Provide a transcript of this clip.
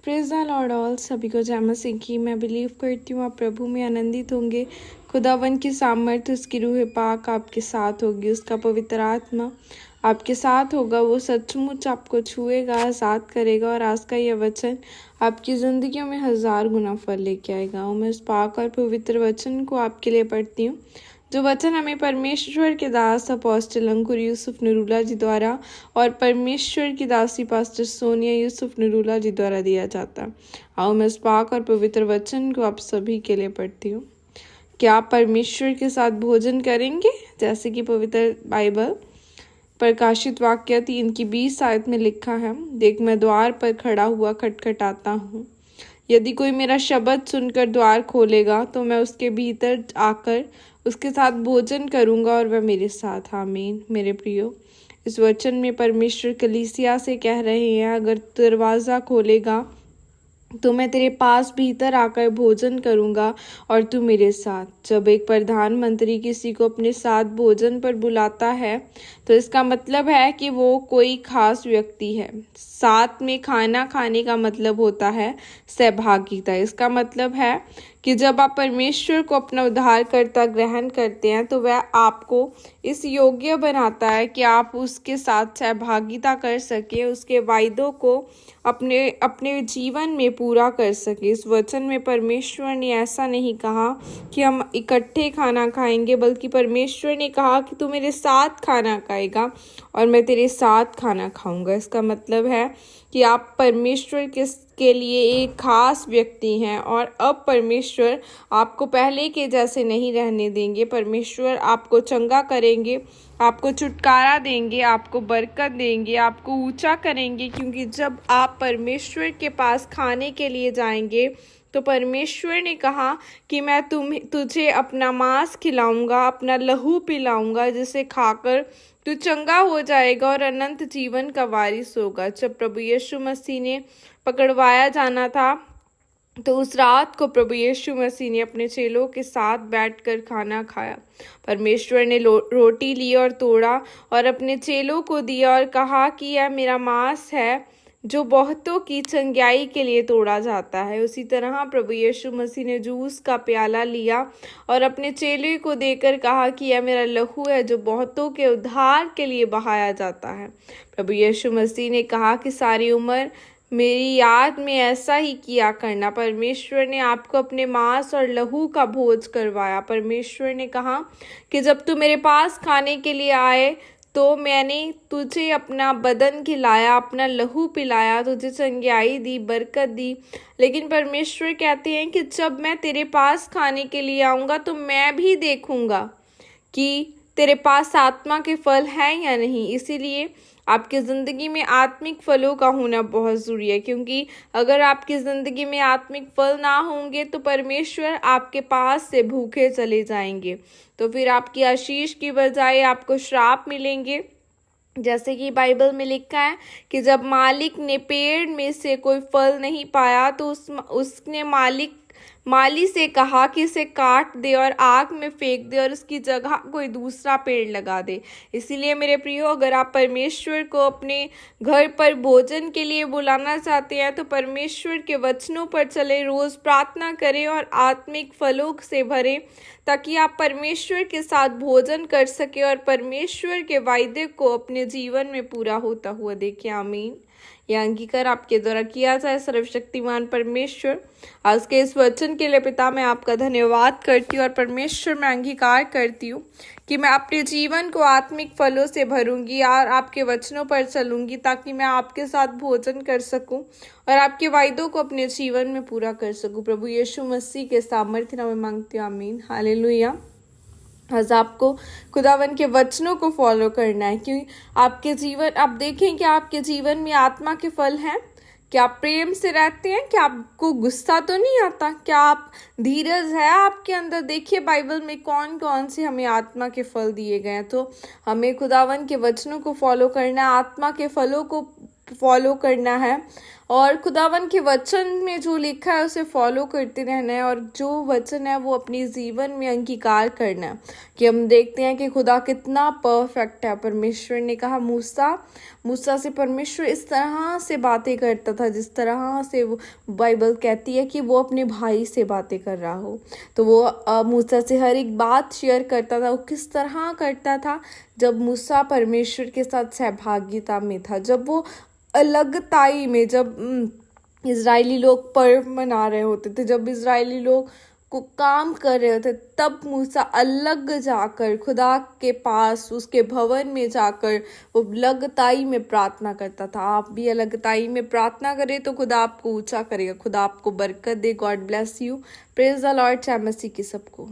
Praise the Lord all. सभी को जय मसीह की। मैं बिलीव करती हूँ आप प्रभु में आनंदित होंगे। खुदावन की सामर्थ्य, उसकी रूह पाक आपके साथ होगी, उसका पवित्र आत्मा आपके साथ होगा। वो सचमुच आपको छुएगा, आज़ाद करेगा और आज का यह वचन आपकी ज़िंदगियों में 1000 गुना फल लेके आएगा। और मैं उस पाक और पवित्र वचन को आपके लिए पढ़ती हूँ, जो वचन हमें परमेश्वर के दास अपोस्टल अंकुर यूसुफ नरूला जी द्वारा और परमेश्वर की दासी पास्टर सोनिया यूसुफ नरूला जी द्वारा दिया जाता। आओ मैं इस पाक और पवित्र वचन को आप सभी के लिए पढ़ती हूँ। क्या आप परमेश्वर के साथ भोजन करेंगे? जैसे कि पवित्र बाइबल प्रकाशित वाक्य 3:20 आयत में लिखा है, देख मैं द्वार पर खड़ा हुआ खटखटाता हूँ। यदि कोई मेरा शब्द सुनकर द्वार खोलेगा तो मैं उसके भीतर आकर उसके साथ भोजन करूंगा और वह मेरे साथ। आमीन। मेरे प्रियो, इस वचन में परमेश्वर कलीसिया से कह रहे हैं, अगर दरवाज़ा खोलेगा तो मैं तेरे पास भीतर आकर भोजन करूंगा और तू मेरे साथ। जब एक प्रधानमंत्री किसी को अपने साथ भोजन पर बुलाता है तो इसका मतलब है कि वो कोई खास व्यक्ति है। साथ में खाना खाने का मतलब होता है सहभागिता। इसका मतलब है कि जब आप परमेश्वर को अपना उद्धारकर्ता ग्रहण करते हैं तो वह आपको इस योग्य बनाता है कि आप उसके साथ सहभागिता कर सके, उसके वायदों को अपने जीवन में पूरा कर सके। इस वचन में परमेश्वर ने ऐसा नहीं कहा कि हम इकट्ठे खाना खाएंगे, बल्कि परमेश्वर ने कहा कि तू मेरे साथ खाना खाएगा और मैं तेरे साथ खाना खाऊंगा। इसका मतलब है कि आप परमेश्वर के लिए एक खास व्यक्ति हैं और अब परमेश्वर आपको पहले के जैसे नहीं रहने देंगे। परमेश्वर आपको चंगा करेंगे, आपको छुटकारा देंगे, आपको बरकत देंगे, आपको ऊंचा करेंगे, क्योंकि जब आप परमेश्वर के पास खाने के लिए जाएंगे तो परमेश्वर ने कहा कि मैं तुझे अपना मांस खिलाऊंगा, अपना लहू पिलाऊंगा, जिसे खाकर तू चंगा हो जाएगा और अनंत जीवन का वारिस होगा। जब प्रभु यीशु मसीह ने पकड़वाया जाना था तो उस रात को प्रभु यीशु मसीह ने अपने चेलों के साथ बैठकर खाना खाया। परमेश्वर ने रोटी ली और तोड़ा और अपने चेलों को दिया और कहा कि यह मेरा मांस है जो बहुतों की चंगाई के लिए तोड़ा जाता है। उसी तरह प्रभु यीशु मसीह ने जूस का प्याला लिया और अपने चेले को देकर कहा कि यह मेरा लहू है जो बहुतों के उद्धार के लिए बहाया जाता है। प्रभु यीशु मसीह ने कहा कि सारी उम्र मेरी याद में ऐसा ही किया करना। परमेश्वर ने आपको अपने मांस और लहू का भोज करवाया। परमेश्वर ने कहा कि जब तू मेरे पास खाने के लिए आए तो मैंने तुझे अपना बदन खिलाया, अपना लहू पिलाया, तुझे चंगाई दी, बरकत दी। लेकिन परमेश्वर कहते हैं कि जब मैं तेरे पास खाने के लिए आऊँगा तो मैं भी देखूँगा कि तेरे पास आत्मा के फल हैं या नहीं। इसीलिए आपकी ज़िंदगी में आत्मिक फलों का होना बहुत ज़रूरी है, क्योंकि अगर आपकी ज़िंदगी में आत्मिक फल ना होंगे तो परमेश्वर आपके पास से भूखे चले जाएंगे। तो फिर आपकी आशीष की बजाय आपको श्राप मिलेंगे। जैसे कि बाइबल में लिखा है कि जब मालिक ने पेड़ में से कोई फल नहीं पाया तो उसने माली से कहा कि इसे काट दे और आग में फेंक दे और उसकी जगह कोई दूसरा पेड़ लगा दे। इसीलिए मेरे प्रियो, अगर आप परमेश्वर को अपने घर पर भोजन के लिए बुलाना चाहते हैं तो परमेश्वर के वचनों पर चले, रोज़ प्रार्थना करें और आत्मिक फलों से भरें, ताकि आप परमेश्वर के साथ भोजन कर सके और परमेश्वर के वायदे को अपने जीवन में पूरा होता हुआ देखें। आमीन। यह अंगीकार आपके द्वारा किया जाए। सर्वशक्तिमान परमेश्वर, आज के इस वचन के लिए पिता मैं आपका धन्यवाद करती हूँ और परमेश्वर मैं अंगीकार करती हूँ कि मैं अपने जीवन को आत्मिक फलों से भरूंगी और आपके वचनों पर चलूंगी, ताकि मैं आपके साथ भोजन कर सकूं और आपके वायदों को अपने जीवन में पूरा कर सकूं। प्रभु यीशु मसीह के सामर्थ्य नाम में मांगती हूँ। आमीन। हालेलुया। आज आपको खुदावन के वचनों को फॉलो करना है, क्योंकि आपके जीवन, आप देखें कि आपके जीवन में आत्मा के फल हैं। क्या आप प्रेम से रहते हैं? क्या आपको गुस्सा तो नहीं आता? क्या आप धीरज है आपके अंदर? देखिए बाइबल में कौन कौन से हमें आत्मा के फल दिए गए हैं। तो हमें खुदावन के वचनों को फॉलो करना है, आत्मा के फलों को फॉलो करना है और खुदावन के वचन में जो लिखा है उसे फॉलो करते रहना है, और जो वचन है वो अपने जीवन में अंगीकार करना है। कि हम देखते हैं कि खुदा कितना परफेक्ट है। परमेश्वर ने कहा मूसा से परमेश्वर इस तरह से बातें करता था जिस तरह से वो बाइबल कहती है कि वो अपने भाई से बातें कर रहा हो। तो वो मूसा से हर एक बात शेयर करता था। वो किस तरह करता था? जब मूसा परमेश्वर के साथ सहभागिता में था, जब वो अलगताई में, जब इजरायली लोग पर्व मना रहे होते थे, जब इजरायली लोग को काम कर रहे होते, तब मूसा अलग जाकर खुदा के पास उसके भवन में जाकर वो अलगताई में प्रार्थना करता था। आप भी अलगताई में प्रार्थना करें तो खुदा आपको ऊंचा करेगा, खुदा आपको बरकत दे। God bless you. Praise the Lord. जय मसीह की सबको।